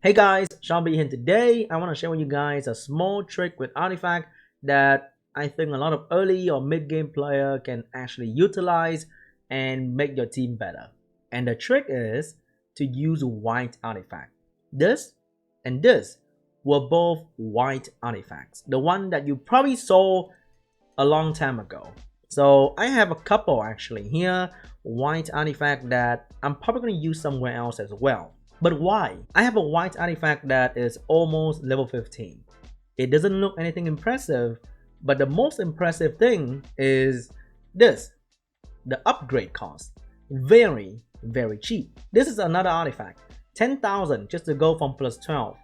Hey guys, SeanB here. Today I want to share with you guys a small trick with artifact that I think a lot of early or mid-game player can actually utilize and make your team better. And the trick is to use white artifact. This and this were both white artifacts. The one that you probably saw a long time ago. So I have a couple actually here, white artifact that I'm probably going to use somewhere else as well. But why? I have a white artifact that is almost level 15. It doesn't look anything impressive, but the most impressive thing is this. The upgrade cost. Very, very cheap. This is another artifact. 10,000 just to go from plus 12.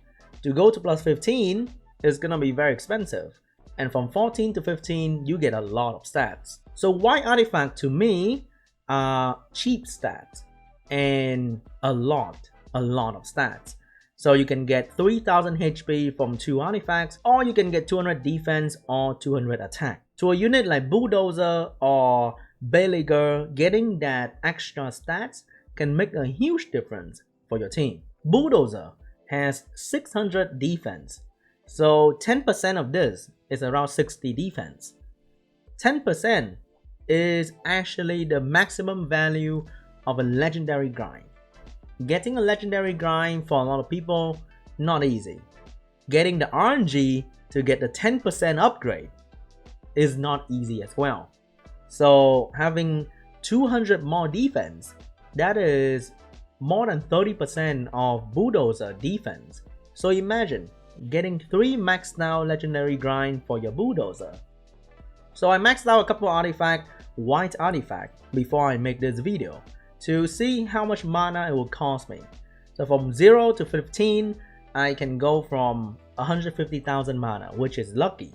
To go to plus 15 is gonna be very expensive. And from 14 to 15, you get a lot of stats. So white artifact to me are cheap stats and a lot of stats. So you can get 3000 HP from 2 artifacts, or you can get 200 defense or 200 attack. To a unit like Bulldozer or Beleaguer, getting that extra stats can make a huge difference for your team. Bulldozer has 600 defense, so 10% of this is around 60 defense. 10% is actually the maximum value of a legendary grind. Getting a legendary grind for a lot of people, not easy. Getting the RNG to get the 10% upgrade is not easy as well. So having 200 more defense, that is more than 30% of Bulldozer defense. So imagine getting 3 maxed out legendary grind for your Bulldozer. So I maxed out a couple artifact, white artifact, before I make this video, to see how much mana it will cost me. So from 0 to 15, I can go from 150,000 mana, which is lucky,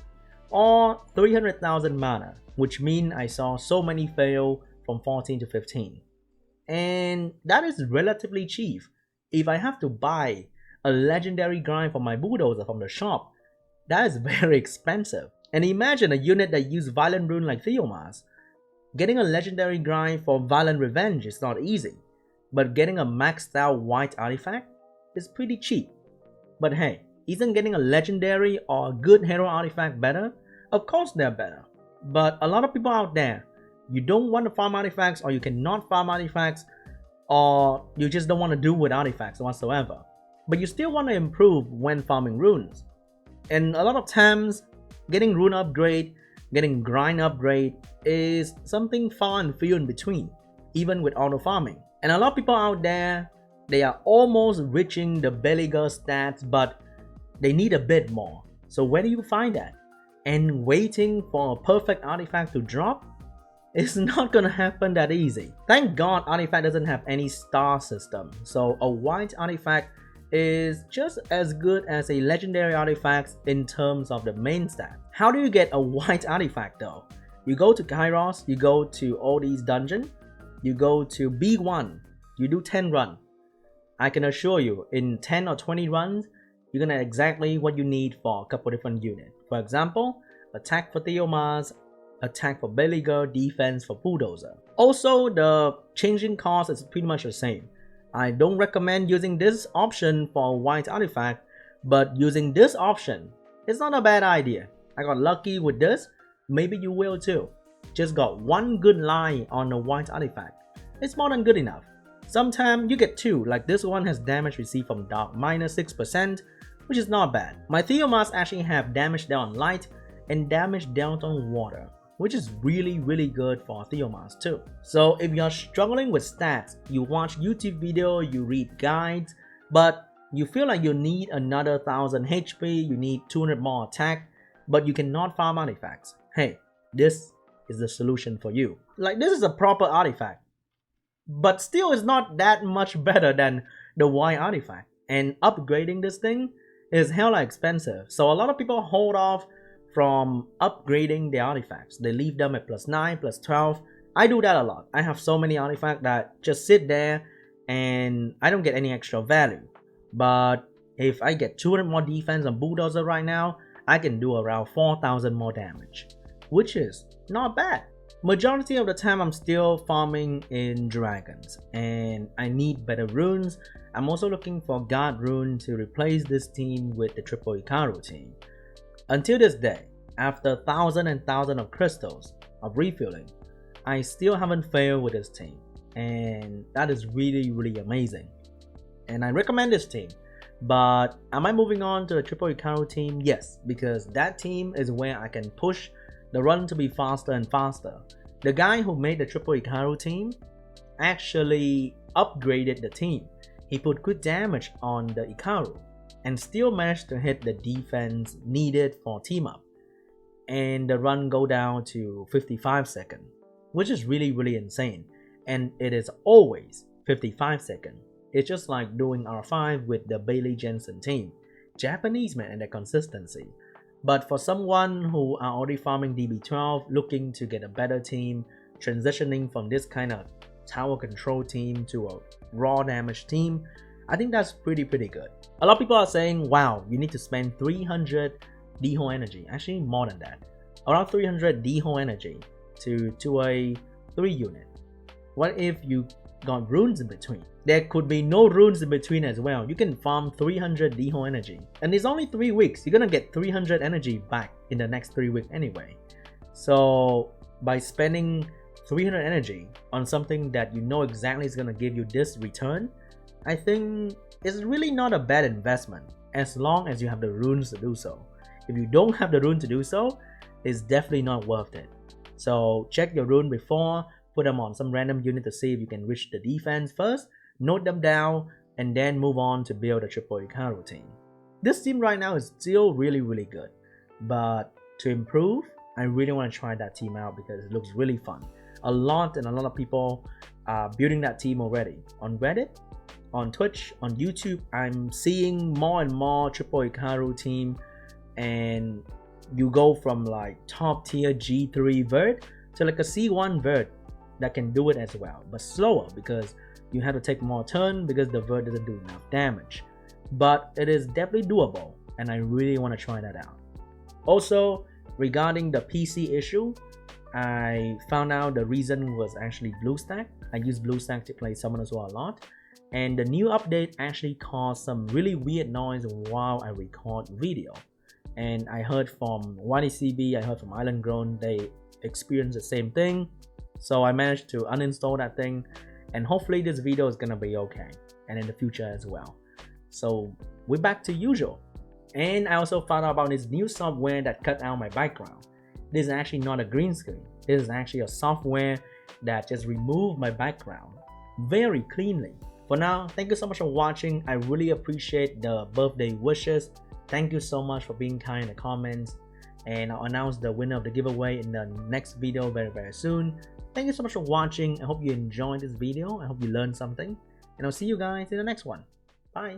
or 300,000 mana, which means I saw so many fail from 14 to 15. And that is relatively cheap. If I have to buy a legendary grind for my Bulldozer from the shop, that is very expensive. And imagine a unit that uses Violent Rune like Theomas. Getting a legendary grind for Violent Revenge is not easy, but getting a maxed out white artifact is pretty cheap. But hey, isn't getting a legendary or a good hero artifact better? Of course they're better. But a lot of people out there, you don't want to farm artifacts, or you cannot farm artifacts, or you just don't want to do with artifacts whatsoever. But you still want to improve when farming runes. And a lot of times, getting rune upgrade, getting grind upgrade is something far and few in between, even with auto farming. And a lot of people out there, they are almost reaching the Beleaguer stats, but they need a bit more. So where do you find that? And waiting for a perfect artifact to drop is not gonna happen that easy. Thank God artifact doesn't have any star system, so a white artifact is just as good as a legendary artifact in terms of the main stat. How do you get a white artifact though? You go to Kairos, you go to all these dungeons, you go to B1, you do 10 run. I can assure you, in 10 or 20 runs, you're gonna exactly what you need for a couple different units. For example, attack for Theomas, attack for Beleaguer, defense for Bulldozer. Also, the changing cost is pretty much the same. I don't recommend using this option for a white artifact, but using this option is not a bad idea. I got lucky with this, maybe you will too. Just got one good line on the white artifact. It's more than good enough. Sometimes you get 2, like this one has damage received from dark minus 6%, which is not bad. My Theomas actually have damage dealt on light and damage dealt on water, which is really good for Theomas too. So if you're struggling with stats, you watch YouTube video, you read guides, but you feel like you need another 1000 HP, you need 200 more attack, but you cannot farm artifacts. Hey, this is the solution for you. Like, this is a proper artifact, but still is not that much better than the white artifact. And upgrading this thing is hella expensive. So a lot of people hold off from upgrading the artifacts. They leave them at plus 9, plus 12. I do that a lot. I have so many artifacts that just sit there and I don't get any extra value. But if I get 200 more defense on Bulldozer right now, I can do around 4000 more damage, which is not bad. Majority of the time I'm still farming in dragons and I need better runes. I'm also looking for god rune to replace this team with the triple Ikaru team. Until this day, after thousands and thousands of crystals of refueling, I still haven't failed with this team, and that is really amazing. And I recommend this team. But am I moving on to the triple Ikaru team? Yes, because that team is where I can push the run to be faster and faster. The guy who made the triple Ikaru team actually upgraded the team. He put good damage on the Ikaru and still managed to hit the defense needed for team up, and the run go down to 55 seconds, which is really insane. And it is always 55 seconds. It's just like doing R5 with the Bailey Jensen team. Japanese man and their consistency. But for someone who are already farming DB12, looking to get a better team, transitioning from this kind of tower control team to a raw damage team, I think that's pretty good. A lot of people are saying, wow, you need to spend 300 D-hole energy. Actually more than that. Around 300 D-hole energy to a 3 unit. What if you got runes in between? There could be no runes in between as well. You can farm 300 D-hole energy. And it's only 3 weeks. You're gonna get 300 energy back in the next 3 weeks anyway. So by spending 300 energy on something that you know exactly is gonna give you this return, I think it's really not a bad investment as long as you have the runes to do so. If you don't have the rune to do so, it's definitely not worth it. So check your rune before, put them on some random unit to see if you can reach the defense first, note them down, and then move on to build a triple Ikaru team. This team right now is still really good, but to improve, I really want to try that team out because it looks really fun. A lot of people are building that team already. On Reddit, on Twitch, on YouTube, I'm seeing more and more triple Ikaru team, and you go from like top tier G3 vert to like a C1 vert that can do it as well, but slower because you have to take more turn because the vert doesn't do enough damage. But it is definitely doable, and I really want to try that out. Also, regarding the PC issue, I found out the reason was actually BlueStack. I use BlueStack to play Summoners War a lot, and the new update actually caused some really weird noise while I record video. And I heard from YDCB, I heard from Island Grown, they experienced the same thing. So I managed to uninstall that thing, and hopefully this video is gonna be okay, and in the future as well. So we're back to usual. And I also found out about this new software that cut out my background. This is actually not a green screen. This is actually a software that just removed my background very cleanly. For now, thank you so much for watching. I really appreciate the birthday wishes. Thank you so much for being kind in the comments, and I'll announce the winner of the giveaway in the next video very soon. Thank you so much for watching. I hope you enjoyed this video. I hope you learned something, and I'll see you guys in the next one. Bye.